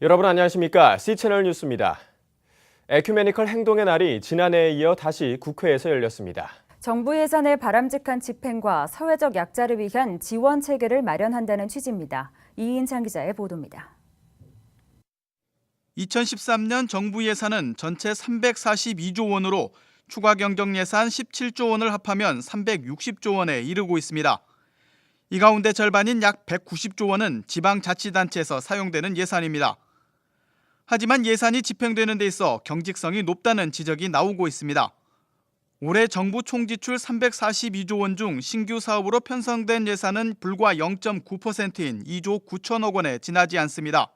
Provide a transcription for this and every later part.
여러분 안녕하십니까? C채널 뉴스입니다. 에큐메니컬 행동의 날이 지난해에 이어 다시 국회에서 열렸습니다. 정부 예산의 바람직한 집행과 사회적 약자를 위한 지원 체계를 마련한다는 취지입니다. 이인창 기자의 보도입니다. 2013년 정부 예산은 전체 342조 원으로 추가 경정 예산 17조 원을 합하면 360조 원에 이르고 있습니다. 이 가운데 절반인 약 190조 원은 지방자치단체에서 사용되는 예산입니다. 하지만 예산이 집행되는 데 있어 경직성이 높다는 지적이 나오고 있습니다. 올해 정부 총지출 342조 원 중 신규 사업으로 편성된 예산은 불과 0.9%인 2조 9천억 원에 지나지 않습니다.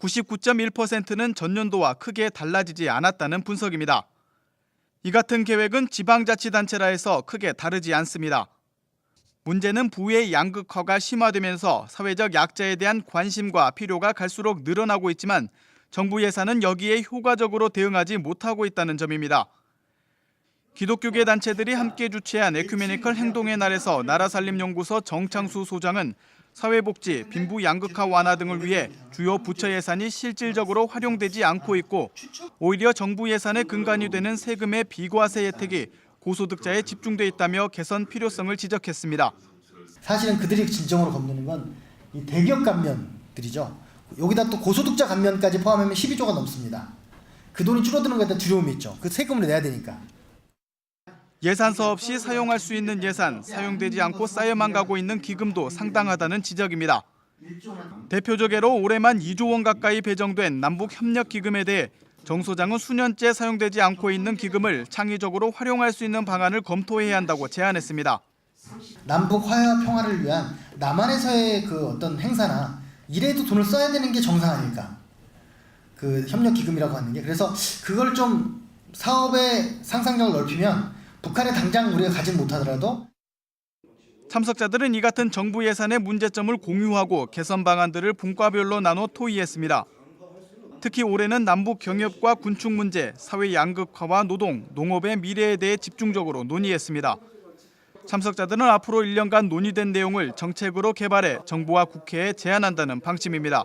99.1%는 전년도와 크게 달라지지 않았다는 분석입니다. 이 같은 계획은 지방자치단체라 해서 크게 다르지 않습니다. 문제는 부의 양극화가 심화되면서 사회적 약자에 대한 관심과 필요가 갈수록 늘어나고 있지만 정부 예산은 여기에 효과적으로 대응하지 못하고 있다는 점입니다. 기독교계 단체들이 함께 주최한 에큐메니컬 행동의 날에서 나라살림연구소 정창수 소장은 사회복지, 빈부 양극화 완화 등을 위해 주요 부처 예산이 실질적으로 활용되지 않고 있고 오히려 정부 예산의 근간이 되는 세금의 비과세 혜택이 고소득자에 집중돼 있다며 개선 필요성을 지적했습니다. 사실은 그들이 진정으로 겁내는 건 이 대기업 감면들이죠. 여기다 또 고소득자 감면까지 포함하면 12조가 넘습니다. 그 돈이 줄어드는 것에 대한 두려움이 있죠. 그 세금을 내야 되니까. 예산서 없이 사용할 수 있는 예산, 사용되지 않고 쌓여만 가고 있는 기금도 상당하다는 지적입니다. 대표적 예로 올해만 2조 원 가까이 배정된 남북협력기금에 대해 정 소장은 수년째 사용되지 않고 있는 기금을 창의적으로 활용할 수 있는 방안을 검토해야 한다고 제안했습니다. 남북 화해와 평화를 위한 남한에서의 그 어떤 행사나 이래도 돈을 써야 되는 게 정상 아닐까? 그 협력기금이라고 하는 게. 그래서 그걸 좀 사업의 상상력을 넓히면 북한에 당장 우리가 가진 못하더라도 참석자들은 이 같은 정부 예산의 문제점을 공유하고 개선 방안들을 분과별로 나눠 토의했습니다. 특히 올해는 남북 경협과 군축 문제, 사회 양극화와 노동, 농업의 미래에 대해 집중적으로 논의했습니다. 참석자들은 앞으로 1년간 논의된 내용을 정책으로 개발해 정부와 국회에 제안한다는 방침입니다.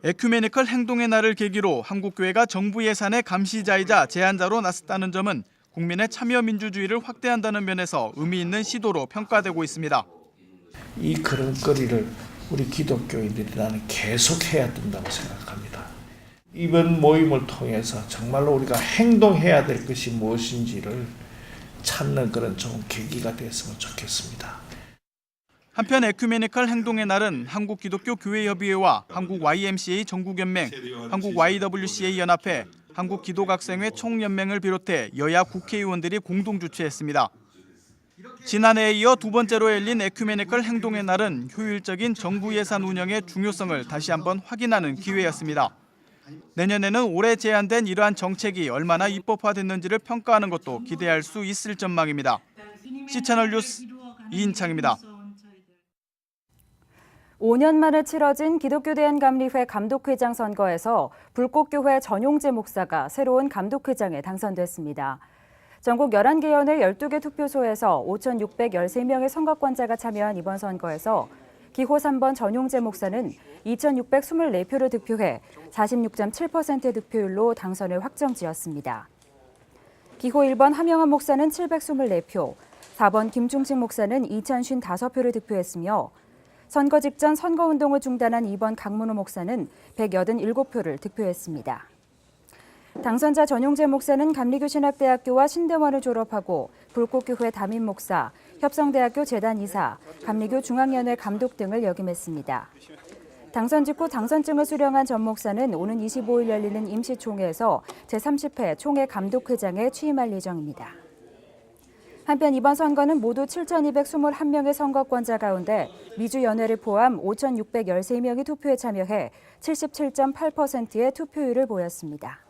에큐메니컬 행동의 날을 계기로 한국교회가 정부 예산의 감시자이자 제안자로 나섰다는 점은 국민의 참여 민주주의를 확대한다는 면에서 의미 있는 시도로 평가되고 있습니다. 이 그릇거리를 우리 기독교인들이 나는 계속해야 된다고 생각합니다. 이번 모임을 통해서 정말로 우리가 행동해야 될 것이 무엇인지를 찾는 그런 좋은 계기가 됐으면 좋겠습니다. 한편 에큐메니컬 행동의 날은 한국기독교교회협의회와 한국-YMCA 전국연맹, 한국-YWCA 연합회, 한국기독학생회 총연맹을 비롯해 여야 국회의원들이 공동 주최했습니다. 지난해에 이어 두 번째로 열린 에큐메니컬 행동의 날은 효율적인 정부 예산 운영의 중요성을 다시 한번 확인하는 기회였습니다. 내년에는 올해 제안된 이러한 정책이 얼마나 입법화됐는지를 평가하는 것도 기대할 수 있을 전망입니다. C채널 뉴스 이인창입니다. 5년 만에 치러진 기독교대한감리회 감독회장 선거에서 불꽃교회 전용재 목사가 새로운 감독회장에 당선됐습니다. 전국 11개 연회 12개 투표소에서 5,613명의 선거권자가 참여한 이번 선거에서 기호 3번 전용재 목사는 2,624표를 득표해 46.7%의 득표율로 당선을 확정지었습니다. 기호 1번 하명환 목사는 724표, 4번 김중식 목사는 2,055표를 득표했으며 선거 직전 선거운동을 중단한 2번 강문호 목사는 187표를 득표했습니다. 당선자 전용재 목사는 감리교신학대학교와 신대원을 졸업하고 불꽃교회 담임 목사, 협성대학교 재단 이사, 감리교 중앙연회 감독 등을 역임했습니다. 당선 직후 당선증을 수령한 전 목사는 오는 25일 열리는 임시총회에서 제30회 총회 감독회장에 취임할 예정입니다. 한편 이번 선거는 모두 7,221명의 선거권자 가운데 미주연회를 포함 5,613명이 투표에 참여해 77.8%의 투표율을 보였습니다.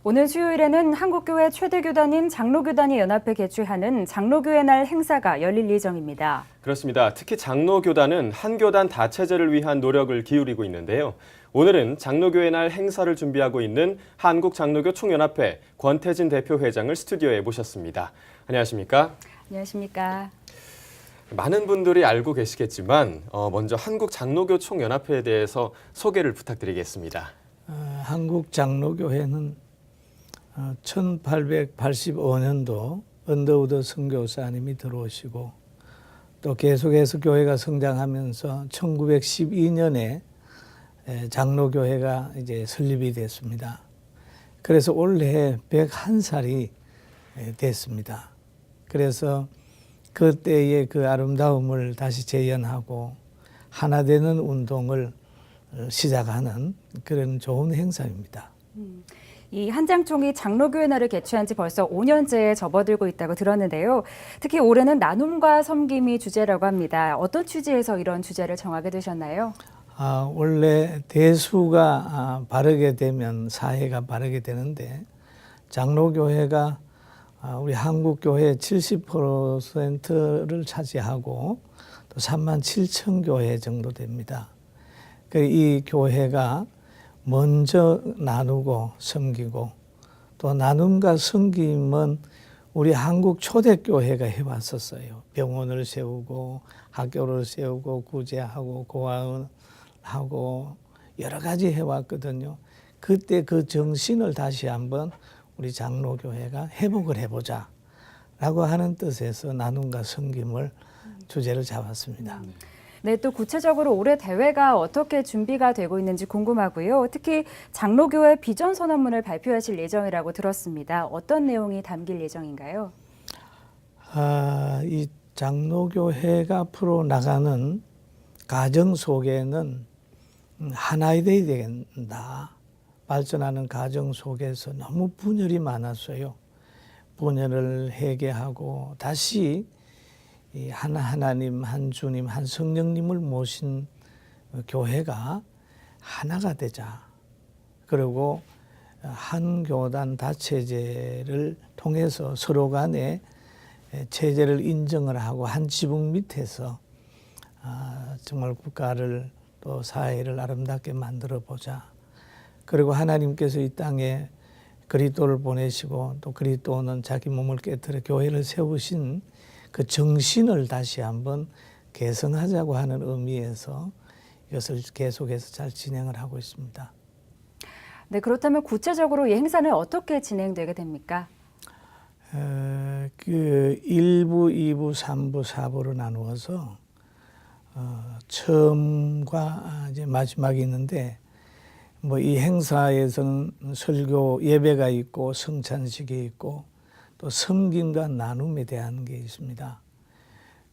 오늘 수요일에는 한국교회 최대 교단인 장로교단이 연합해 개최하는 장로교회 날 행사가 열릴 예정입니다. 그렇습니다. 특히 장로교단은 한 교단 다체제를 위한 노력을 기울이고 있는데요. 오늘은 장로교회 날 행사를 준비하고 있는 한국장로교 총연합회 권태진 대표회장을 스튜디오에 모셨습니다. 안녕하십니까? 안녕하십니까? 많은 분들이 알고 계시겠지만 먼저 한국장로교 총연합회에 대해서 소개를 부탁드리겠습니다. 한국장로교회는 1885년도 언더우드 선교사님이 들어오시고 또 계속해서 교회가 성장하면서 1912년에 장로교회가 이제 설립이 됐습니다. 그래서 올해 101살이 됐습니다. 그래서 그때의 그 아름다움을 다시 재현하고 하나 되는 운동을 시작하는 그런 좋은 행사입니다. 이 한장총이 장로교회 날을 개최한 지 벌써 5년째에 접어들고 있다고 들었는데요. 특히 올해는 나눔과 섬김이 주제라고 합니다. 어떤 취지에서 이런 주제를 정하게 되셨나요? 원래 대수가 바르게 되면 사회가 바르게 되는데 장로교회가 우리 한국교회 70%를 차지하고 또 3만 7천 교회 정도 됩니다. 이 교회가 먼저 나누고 섬기고 또 나눔과 섬김은 우리 한국 초대교회가 해왔었어요. 병원을 세우고 학교를 세우고 구제하고 고아원하고 여러 가지 해왔거든요. 그때 그 정신을 다시 한번 우리 장로교회가 회복을 해보자 라고 하는 뜻에서 나눔과 섬김을 주제를 잡았습니다. 네, 또 구체적으로 올해 대회가 어떻게 준비가 되고 있는지 궁금하고요. 특히 장로교회 비전 선언문을 발표하실 예정이라고 들었습니다. 어떤 내용이 담길 예정인가요? 이 장로교회가 앞으로 나가는 가정 속에는 하나이 되어야 된다. 발전하는 가정 속에서 너무 분열이 많았어요. 분열을 해결하고 다시 이 하나님, 한 주님, 한 성령님을 모신 교회가 하나가 되자. 그리고 한 교단 다체제를 통해서 서로 간에 체제를 인정을 하고 한 지붕 밑에서 정말 국가를 또 사회를 아름답게 만들어 보자. 그리고 하나님께서 이 땅에 그리스도를 보내시고 또 그리스도는 자기 몸을 깨뜨려 교회를 세우신 그 정신을 다시 한번 개성하자고 하는 의미에서 이것을 계속해서 잘 진행을 하고 있습니다. 네, 그렇다면 구체적으로 이 행사는 어떻게 진행되게 됩니까? 그 1부, 2부, 3부, 4부로 나누어서 처음과 이제 마지막이 있는데 뭐 이 행사에서는 설교 예배가 있고 성찬식이 있고 또 섬김과 나눔에 대한 게 있습니다.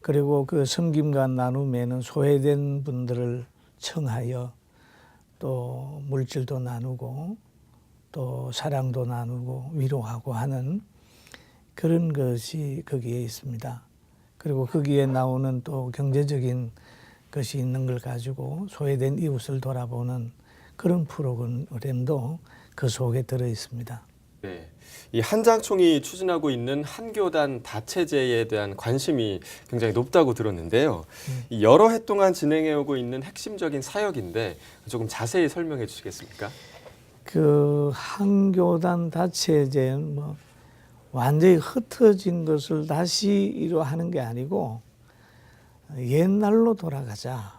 그리고 그 섬김과 나눔에는 소외된 분들을 청하여 또 물질도 나누고 또 사랑도 나누고 위로하고 하는 그런 것이 거기에 있습니다. 그리고 거기에 나오는 또 경제적인 것이 있는 걸 가지고 소외된 이웃을 돌아보는 그런 프로그램도 그 속에 들어 있습니다. 네, 이 한장총이 추진하고 있는 한교단 다체제에 대한 관심이 굉장히 높다고 들었는데요. 이 여러 해 동안 진행해오고 있는 핵심적인 사역인데 조금 자세히 설명해 주시겠습니까? 그 한교단 다체제는 뭐 완전히 흩어진 것을 다시 이루하는 게 아니고 옛날로 돌아가자.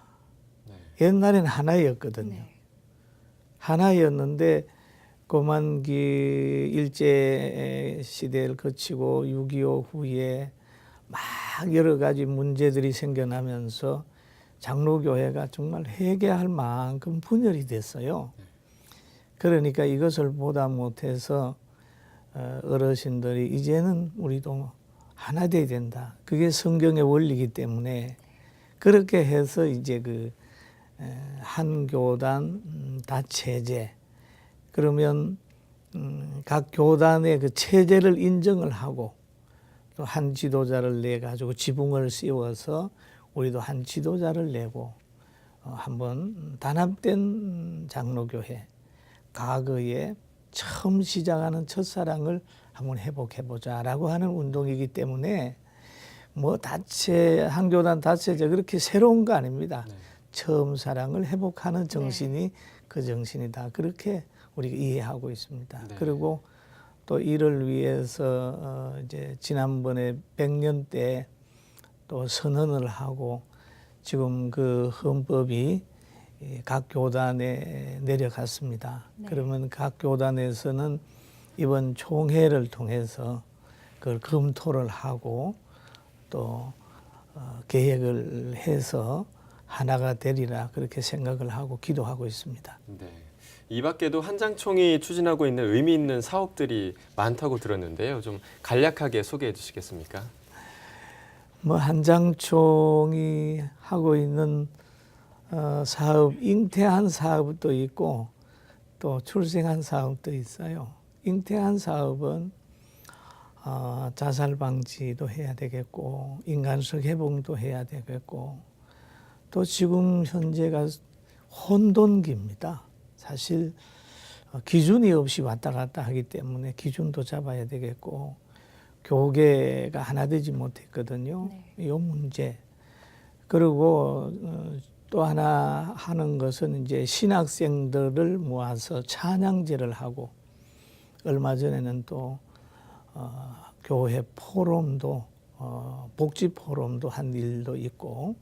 옛날엔 하나였거든요. 네. 하나였는데 고만기 일제 시대를 거치고 6.25 후에 막 여러 가지 문제들이 생겨나면서 장로교회가 정말 회개할 만큼 분열이 됐어요. 그러니까 이것을 보다 못해서 어르신들이 이제는 우리도 하나 돼야 된다. 그게 성경의 원리이기 때문에 그렇게 해서 이제 그 한 교단 다체제 그러면 각 교단의 그 체제를 인정을 하고 또 한 지도자를 내 가지고 지붕을 씌워서 우리도 한 지도자를 내고 한번 단합된 장로교회 과거에 처음 시작하는 첫사랑을 한번 회복해보자라고 하는 운동이기 때문에 뭐 한교단 다체제 그렇게 새로운 거 아닙니다. 처음 사랑을 회복하는 정신이 그 정신이다. 그렇게 우리가 이해하고 있습니다. 네. 그리고 또 이를 위해서 이제 지난번에 100년 때 또 선언을 하고 지금 그 헌법이 각 교단에 내려갔습니다. 그러면 각 교단에서는 이번 총회를 통해서 그걸 검토를 하고 또 계획을 해서 하나가 되리라 그렇게 생각을 하고 기도하고 있습니다. 네. 이 밖에도 한장총이 추진하고 있는 의미 있는 사업들이 많다고 들었는데요. 좀 간략하게 소개해 주시겠습니까? 뭐 한장총이 하고 있는 사업, 잉태한 사업도 있고 또 출생한 사업도 있어요. 잉태한 사업은 자살 방지도 해야 되겠고 인간성 회복도 해야 되겠고 또 지금 현재가 혼돈기입니다. 사실 기준이 없이 왔다 갔다 하기 때문에 기준도 잡아야 되겠고 교계가 하나 되지 못했거든요. 이 문제. 그리고 또 하나 하는 것은 이제 신학생들을 모아서 찬양제를 하고 얼마 전에는 또 교회 포럼도 복지 포럼도 한 일도 있고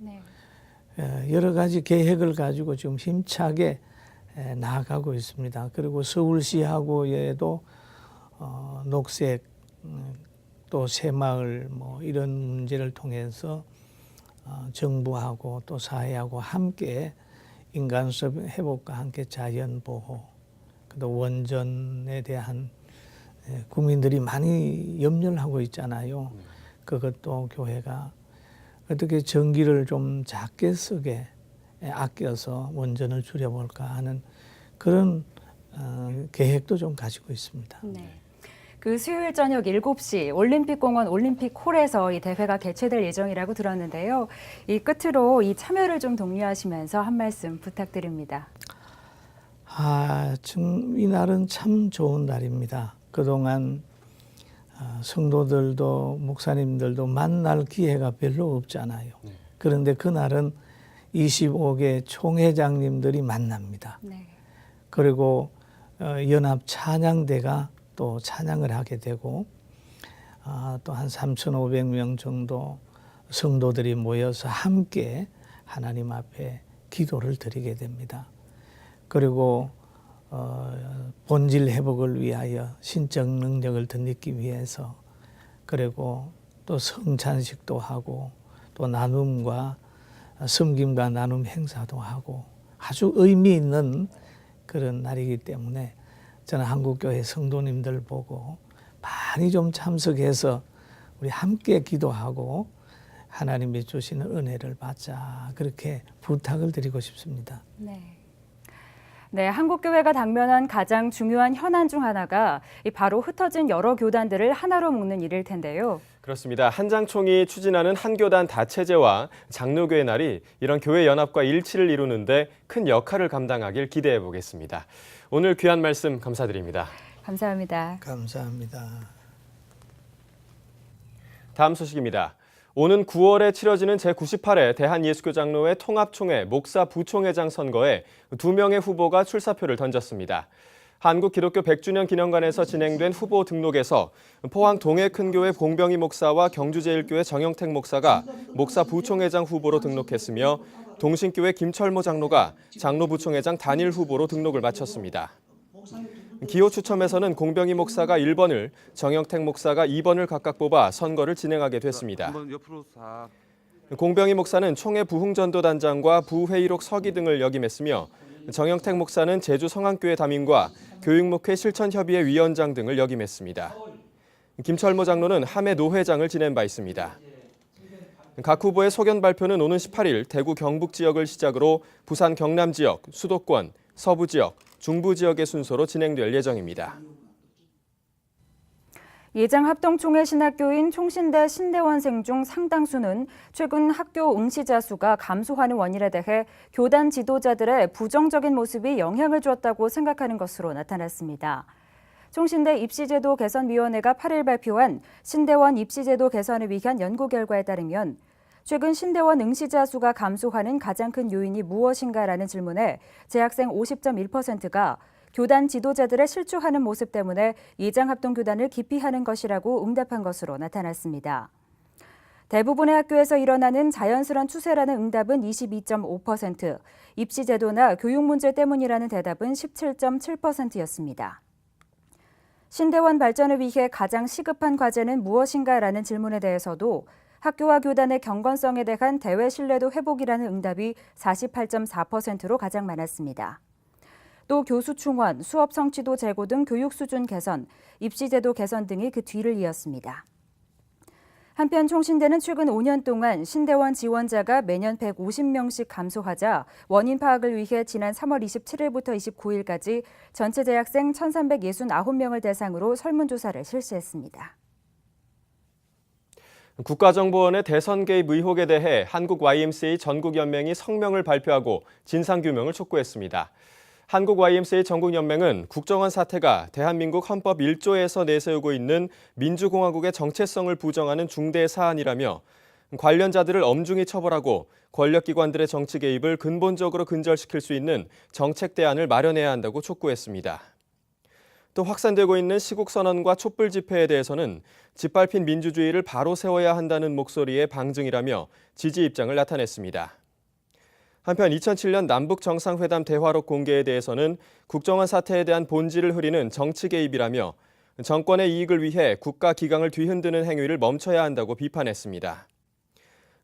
여러 가지 계획을 가지고 지금 힘차게 나아가고 있습니다. 그리고 서울시하고에도 녹색 또 새마을 뭐 이런 문제를 통해서 정부하고 또 사회하고 함께 인간성 회복과 함께 자연 보호, 또 원전에 대한 국민들이 많이 염려를 하고 있잖아요. 그것도 교회가 어떻게 전기를 좀 작게 쓰게 아껴서 원전을 줄여볼까 하는 그런 계획도 좀 가지고 있습니다. 네. 그 수요일 저녁 7시 올림픽공원 올림픽홀에서 이 대회가 개최될 예정이라고 들었는데요. 이 끝으로 이 참여를 좀 독려하시면서 한 말씀 부탁드립니다. 이 날은 참 좋은 날입니다. 그동안 성도들도 목사님들도 만날 기회가 별로 없잖아요. 그런데 그날은 25개 총회장님들이 만납니다. 그리고 연합 찬양대가 또 찬양을 하게 되고 또 한 3,500명 정도 성도들이 모여서 함께 하나님 앞에 기도를 드리게 됩니다. 그리고 본질 회복을 위하여 신적 능력을 더 얻기 위해서 그리고 또 성찬식도 하고 또 나눔과 섬김과 나눔 행사도 하고 아주 의미 있는 그런 날이기 때문에 저는 한국교회 성도님들 보고 많이 좀 참석해서 우리 함께 기도하고 하나님이 주시는 은혜를 받자 그렇게 부탁을 드리고 싶습니다. 네, 한국교회가 당면한 가장 중요한 현안 중 하나가 바로 흩어진 여러 교단들을 하나로 묶는 일일 텐데요. 그렇습니다. 한장총이 추진하는 한교단 다체제와 장로교회 날이 이런 교회 연합과 일치를 이루는데 큰 역할을 감당하길 기대해 보겠습니다. 오늘 귀한 말씀 감사드립니다. 감사합니다. 감사합니다. 다음 소식입니다. 오는 9월에 치러지는 제98회 대한예수교장로회 통합총회 목사 부총회장 선거에 2명의 후보가 출사표를 던졌습니다. 한국기독교 100주년 기념관에서 진행된 후보 등록에서 포항 동해큰교회 봉병희 목사와 경주제일교회 정영택 목사가 목사 부총회장 후보로 등록했으며 동신교회 김철모 장로가 장로 부총회장 단일 후보로 등록을 마쳤습니다. 기호 추첨에서는 공병희 목사가 1번을, 정영택 목사가 2번을 각각 뽑아 선거를 진행하게 됐습니다. 공병희 목사는 총회 부흥전도단장과 부회의록 서기 등을 역임했으며 정영택 목사는 제주 성안교회 담임과 교육목회 실천협의회 위원장 등을 역임했습니다. 김철모 장로는 함해 노회장을 지낸 바 있습니다. 각 후보의 소견 발표는 오는 18일 대구 경북 지역을 시작으로 부산 경남 지역, 수도권, 서부 지역, 중부 지역의 순서로 진행될 예정입니다. 예장합동총회 신학교인 총신대 신대원생 중 상당수는 최근 학교 응시자 수가 감소하는 원인에 대해 교단 지도자들의 부정적인 모습이 영향을 주었다고 생각하는 것으로 나타났습니다. 총신대 입시제도 개선위원회가 8일 발표한 신대원 입시제도 개선을 위한 연구 결과에 따르면 최근 신대원 응시자 수가 감소하는 가장 큰 요인이 무엇인가라는 질문에 재학생 50.1%가 교단 지도자들의 실추하는 모습 때문에 예장합동교단을 기피하는 것이라고 응답한 것으로 나타났습니다. 대부분의 학교에서 일어나는 자연스러운 추세라는 응답은 22.5%, 입시제도나 교육 문제 때문이라는 대답은 17.7%였습니다. 신대원 발전을 위해 가장 시급한 과제는 무엇인가라는 질문에 대해서도 학교와 교단의 경건성에 대한 대외 신뢰도 회복이라는 응답이 48.4%로 가장 많았습니다. 또 교수 충원, 수업 성취도 제고 등 교육 수준 개선, 입시제도 개선 등이 그 뒤를 이었습니다. 한편 총신대는 최근 5년 동안 신대원 지원자가 매년 150명씩 감소하자 원인 파악을 위해 지난 3월 27일부터 29일까지 전체 재학생 1,369명을 대상으로 설문조사를 실시했습니다. 국가정보원의 대선 개입 의혹에 대해 한국 YMCA 전국연맹이 성명을 발표하고 진상규명을 촉구했습니다. 한국 YMCA 전국연맹은 국정원 사태가 대한민국 헌법 1조에서 내세우고 있는 민주공화국의 정체성을 부정하는 중대 사안이라며 관련자들을 엄중히 처벌하고 권력기관들의 정치 개입을 근본적으로 근절시킬 수 있는 정책 대안을 마련해야 한다고 촉구했습니다. 또 확산되고 있는 시국선언과 촛불 집회에 대해서는 짓밟힌 민주주의를 바로 세워야 한다는 목소리의 방증이라며 지지 입장을 나타냈습니다. 한편 2007년 남북정상회담 대화록 공개에 대해서는 국정원 사태에 대한 본질을 흐리는 정치 개입이라며 정권의 이익을 위해 국가 기강을 뒤흔드는 행위를 멈춰야 한다고 비판했습니다.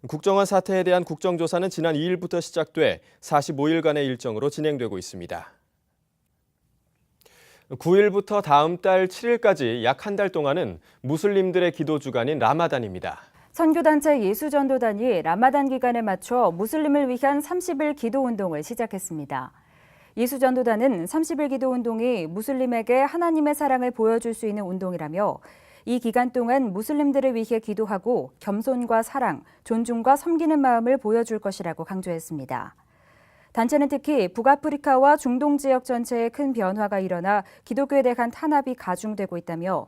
국정원 사태에 대한 국정조사는 지난 2일부터 시작돼 45일간의 일정으로 진행되고 있습니다. 9일부터 다음 달 7일까지 약 한 달 동안은 무슬림들의 기도 주간인 라마단입니다. 선교단체 예수전도단이 라마단 기간에 맞춰 무슬림을 위한 30일 기도운동을 시작했습니다. 예수전도단은 30일 기도운동이 무슬림에게 하나님의 사랑을 보여줄 수 있는 운동이라며 이 기간 동안 무슬림들을 위해 기도하고 겸손과 사랑, 존중과 섬기는 마음을 보여줄 것이라고 강조했습니다. 단체는 특히 북아프리카와 중동 지역 전체에 큰 변화가 일어나 기독교에 대한 탄압이 가중되고 있다며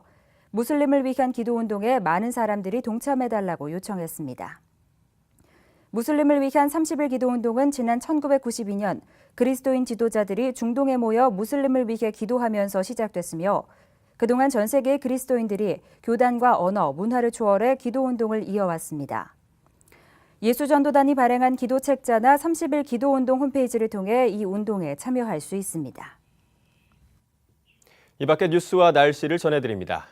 무슬림을 위한 기도운동에 많은 사람들이 동참해달라고 요청했습니다. 무슬림을 위한 30일 기도운동은 지난 1992년 그리스도인 지도자들이 중동에 모여 무슬림을 위해 기도하면서 시작됐으며 그동안 전 세계의 그리스도인들이 교단과 언어, 문화를 초월해 기도운동을 이어왔습니다. 예수전도단이 발행한 기도책자나 30일 기도운동 홈페이지를 통해 이 운동에 참여할 수 있습니다. 이 밖의 뉴스와 날씨를 전해드립니다.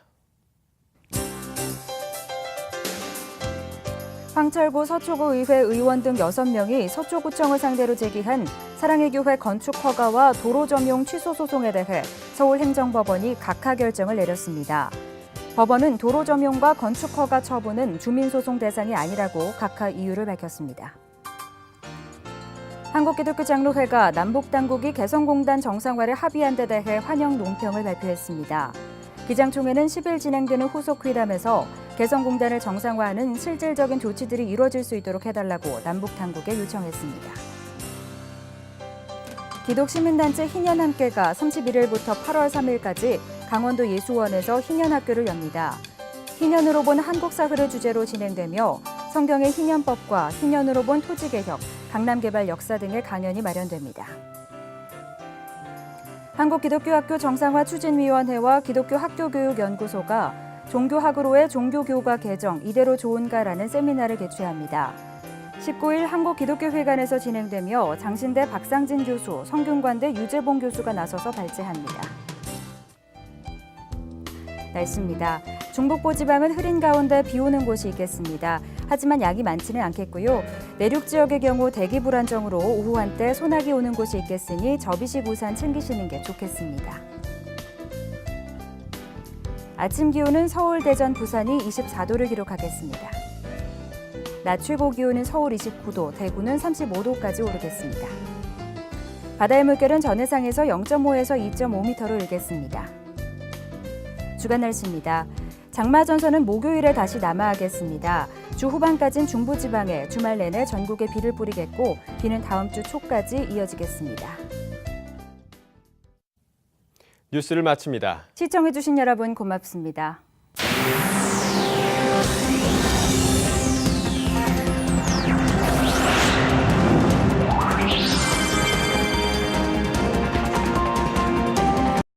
황철구 서초구 의회 의원 등 6명이 서초구청을 상대로 제기한 사랑의 교회 건축 허가와 도로 점용 취소 소송에 대해 서울행정법원이 각하 결정을 내렸습니다. 법원은 도로 점용과 건축 허가 처분은 주민소송 대상이 아니라고 각하 이유를 밝혔습니다. 한국기독교장로회가 남북당국이 개성공단 정상화를 합의한 데 대해 환영 논평을 발표했습니다. 기장총회는 10일 진행되는 후속 회담에서 개성공단을 정상화하는 실질적인 조치들이 이루어질 수 있도록 해달라고 남북당국에 요청했습니다. 기독시민단체 희년함께가 31일부터 8월 3일까지 강원도 예수원에서 희년학교를 엽니다. 희년으로 본 한국 사회를 주제로 진행되며 성경의 희년법과 희년으로 본 토지개혁, 강남개발 역사 등의 강연이 마련됩니다. 한국기독교학교 정상화 추진위원회와 기독교학교교육연구소가 종교학으로의 종교교과 개정 이대로 좋은가라는 세미나를 개최합니다. 19일 한국기독교회관에서 진행되며 장신대 박상진 교수, 성균관대 유재봉 교수가 나서서 발제합니다. 날씨입니다. 중북부 지방은 흐린 가운데 비 오는 곳이 있겠습니다. 하지만 양이 많지는 않겠고요. 내륙 지역의 경우 대기 불안정으로 오후 한때 소나기 오는 곳이 있겠으니 접이식 우산 챙기시는 게 좋겠습니다. 아침 기온은 서울, 대전, 부산이 24도를 기록하겠습니다. 낮 최고 기온은 서울 29도, 대구는 35도까지 오르겠습니다. 바다의 물결은 전해상에서 0.5에서 2.5m로 일겠습니다. 주간 날씨입니다. 장마 전선은 목요일에 다시 남하하겠습니다. 주 후반까지는 중부지방에 주말 내내 전국에 비를 뿌리겠고 비는 다음 주 초까지 이어지겠습니다. 뉴스를 마칩니다. 시청해주신 여러분 고맙습니다.